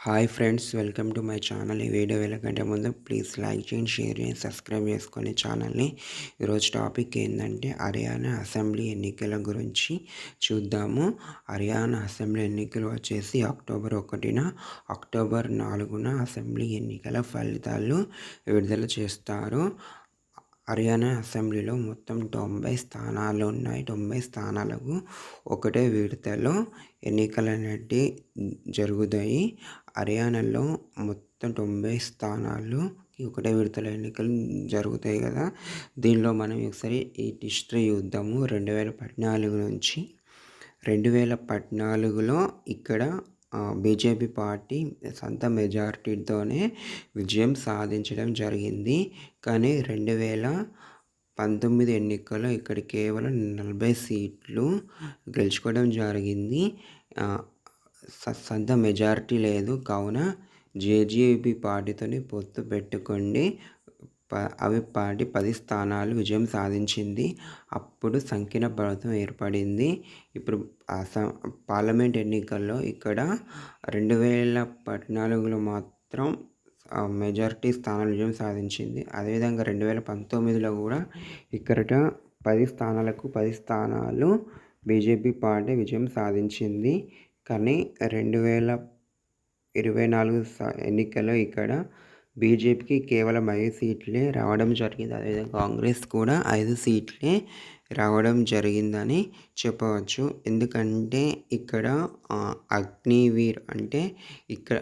Hi friends, welcome to my channel. ఈ video వెళ్ళకంటే ముందు please like చేయండి, షేర్ చేయండి, సబ్స్క్రైబ్ చేసుకొని ఛానల్ని. ఈరోజు టాపిక్ ఏంటంటే హర్యానా అసెంబ్లీ ఎన్నికల గురించి చూద్దాము. హర్యానా అసెంబ్లీ ఎన్నికలు వచ్చేసి అక్టోబర్ 1న, అక్టోబర్ 4న అసెంబ్లీ ఎన్నికల ఫలితాలు విడుదల చేస్తారు. హర్యానా అసెంబ్లీలో మొత్తం 90 స్థానాలు ఉన్నాయి. 90 స్థానాలకు ఒకటే విడతలో ఎన్నికలు అనేవి జరుగుతాయి. హర్యానాలో మొత్తం 90 స్థానాలు ఒకటే విడతలో ఎన్నికలు జరుగుతాయి కదా. దీనిలో మనం ఒకసారి ఈ హిస్టరీ చూద్దాము. 2014 నుంచి 2014లో ఇక్కడ బీజేపీ పార్టీ సొంత మెజారిటీతోనే విజయం సాధించడం జరిగింది. కానీ 2019 ఎన్నికల్లో ఇక్కడ కేవలం 40 సీట్లు గెలుచుకోవడం జరిగింది. సొంత మెజారిటీ లేదు, కావున జేజేపీ పార్టీతోనే పొత్తు పెట్టుకోండి. అవి పార్టీ 10 స్థానాలు విజయం సాధించింది. అప్పుడు సంకీర్ణ ప్రభుత్వం ఏర్పడింది. ఇప్పుడు పార్లమెంట్ ఎన్నికల్లో ఇక్కడ 2014లో మాత్రం మెజారిటీ స్థానాలు విజయం సాధించింది. అదేవిధంగా 2019లో కూడా ఇక్కడ 10 స్థానాలకు 10 స్థానాలు బీజేపీ పార్టీ విజయం సాధించింది. కానీ 2024 ఎన్నికల్లో ఇక్కడ బీజేపీకి కేవలం 5 సీట్లే రావడం జరిగింది. అదేవిధంగా కాంగ్రెస్ కూడా 5 సీట్లే రావడం జరిగిందని చెప్పవచ్చు. ఎందుకంటే ఇక్కడ అగ్నివీర్ అంటే ఇక్కడ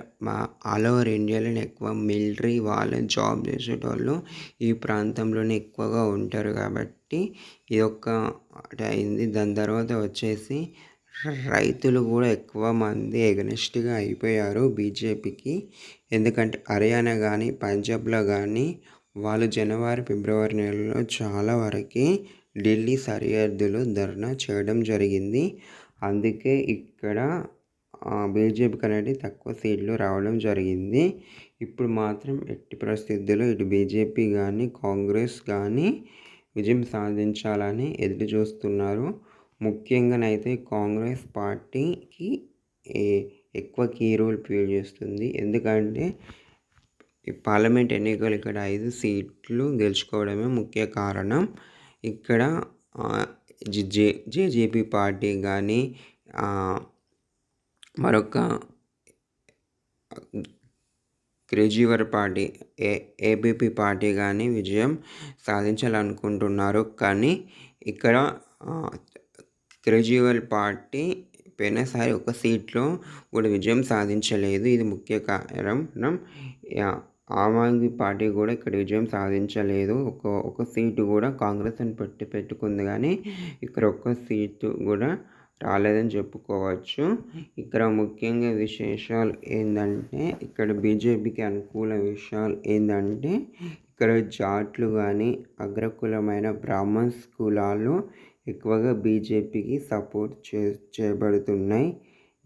ఆల్ ఓవర్ ఇండియాలోనే ఎక్కువ మిలిటరీ వాళ్ళు జాబ్ చేసేటోళ్ళు ఈ ప్రాంతంలోనే ఎక్కువగా ఉంటారు కాబట్టి ఇది ఒక్క అయింది. దాని తర్వాత వచ్చేసి రైతులు కూడా ఎక్కువ మంది ఎగనెస్ట్గా అయిపోయారు బీజేపీకి. ఎందుకంటే హర్యానా కానీ పంజాబ్లో కానీ వాళ్ళు జనవరి ఫిబ్రవరి నెలలో చాలా వరకు ఢిల్లీ సరిహద్దులు ధర్నా చేయడం జరిగింది. అందుకే ఇక్కడ బీజేపీకి అనేది తక్కువ సీట్లు రావడం జరిగింది. ఇప్పుడు మాత్రం ఎట్టి పరిస్థితుల్లో ఇటు బీజేపీ కానీ కాంగ్రెస్ కానీ విజయం సాధించాలని ఎదురు చూస్తున్నారు. ముఖ్యంగానైతే కాంగ్రెస్ పార్టీకి ఎక్కువ కీ రోల్ ప్లే చేస్తుంది. ఎందుకంటే ఈ పార్లమెంట్ ఎన్నికలు ఇక్కడ 5 సీట్లు గెలుచుకోవడమే ముఖ్య కారణం. ఇక్కడ జేజేపీ పార్టీ కానీ మరొక కేజ్రీవాల్ పార్టీ ఏబీపీ పార్టీ కానీ విజయం సాధించాలనుకుంటున్నారు. కానీ ఇక్కడ కేజ్రీవాల్ పార్టీ పోయినసారి ఒక సీట్లో కూడా విజయం సాధించలేదు. ఇది ముఖ్య కారణం. ఆమ్ ఆద్మీ పార్టీ కూడా ఇక్కడ విజయం సాధించలేదు. ఒక సీటు కూడా కాంగ్రెస్ అని పెట్టుకుంది, కానీ ఇక్కడ ఒక్క సీటు కూడా రాలేదని చెప్పుకోవచ్చు. ఇక్కడ ముఖ్యంగా విశేషాలు ఏంటంటే ఇక్కడ బీజేపీకి అనుకూల విషయాలు ఏంటంటే ఇక్కడ జాట్లు కానీ అగ్రకులమైన బ్రాహ్మణ్స్ కులాలు ఎక్కువగా బీజేపీకి సపోర్ట్ చేయబడుతున్నాయి.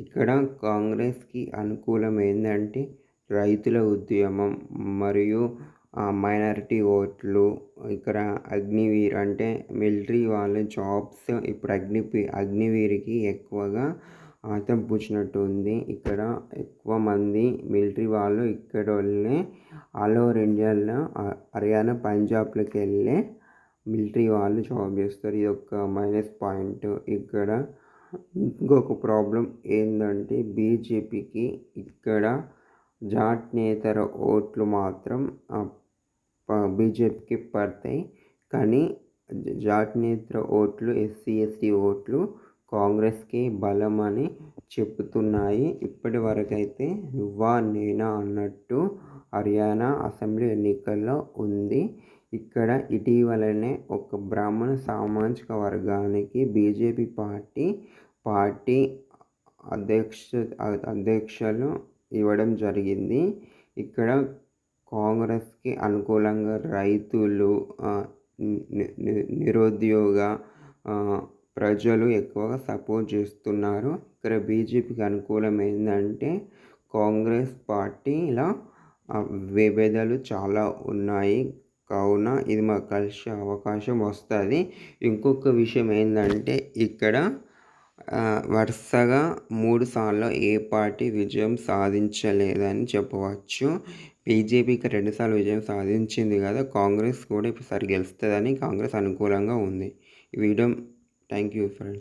ఇక్కడ కాంగ్రెస్కి అనుకూలం ఏంటంటే రైతుల ఉద్యమం మరియు మైనారిటీ ఓట్లు. ఇక్కడ అగ్నివీర్ అంటే మిలిటరీ వాళ్ళ జాబ్స్ ఇప్పుడు అగ్నివీర్కి ఎక్కువగా ఆతం పూచినట్టు ఉంది. ఇక్కడ ఎక్కువ మంది మిలిటరీ వాళ్ళు ఇక్కడ వాళ్ళే ఆల్ ఓవర్ ఇండియాలో హర్యానా పంజాబ్లోకి వెళ్ళే మిలిటరీ వాళ్ళు జాబ్ చేస్తారు. ఇది ఒక మైనస్ పాయింట్. ఇక్కడ ఇంకొక ప్రాబ్లం ఏంటంటే బీజేపీకి ఇక్కడ జాట్నేతర ఓట్లు మాత్రం బీజేపీకి పడతాయి. కానీ జాట్నేతర ఓట్లు ఎస్సీ ఎస్టీ ఓట్లు కాంగ్రెస్కి బలం అని చెప్తున్నాయి. ఇప్పటి వరకు అయితే నువ్వా నేనా అన్నట్టు హర్యానా అసెంబ్లీ ఎన్నికల్లో ఉంది. ఇక్కడ ఇటీవలనే ఒక బ్రాహ్మణ సామాజిక వర్గానికి బీజేపీ పార్టీ అధ్యక్షులు ఇవ్వడం జరిగింది. ఇక్కడ కాంగ్రెస్కి అనుకూలంగా రైతులు, నిరుద్యోగ ప్రజలు ఎక్కువగా సపోర్ట్ చేస్తున్నారు. ఇక్కడ బీజేపీకి అనుకూలం ఏంటంటే కాంగ్రెస్ పార్టీలో విభేదాలు చాలా ఉన్నాయి, కావున ఇది మాకు కలిసే అవకాశం వస్తుంది. ఇంకొక విషయం ఏంటంటే ఇక్కడ వరుసగా 3 సార్లు ఏ పార్టీ విజయం సాధించలేదని చెప్పవచ్చు. బీజేపీకి 2 సార్లు విజయం సాధించింది కదా! కాంగ్రెస్ కూడా ఈసారి గెలుస్తదని కాంగ్రెస్ అనుకూలంగా ఉంది. ఈ వీడియో థ్యాంక్ యూ ఫ్రెండ్స్.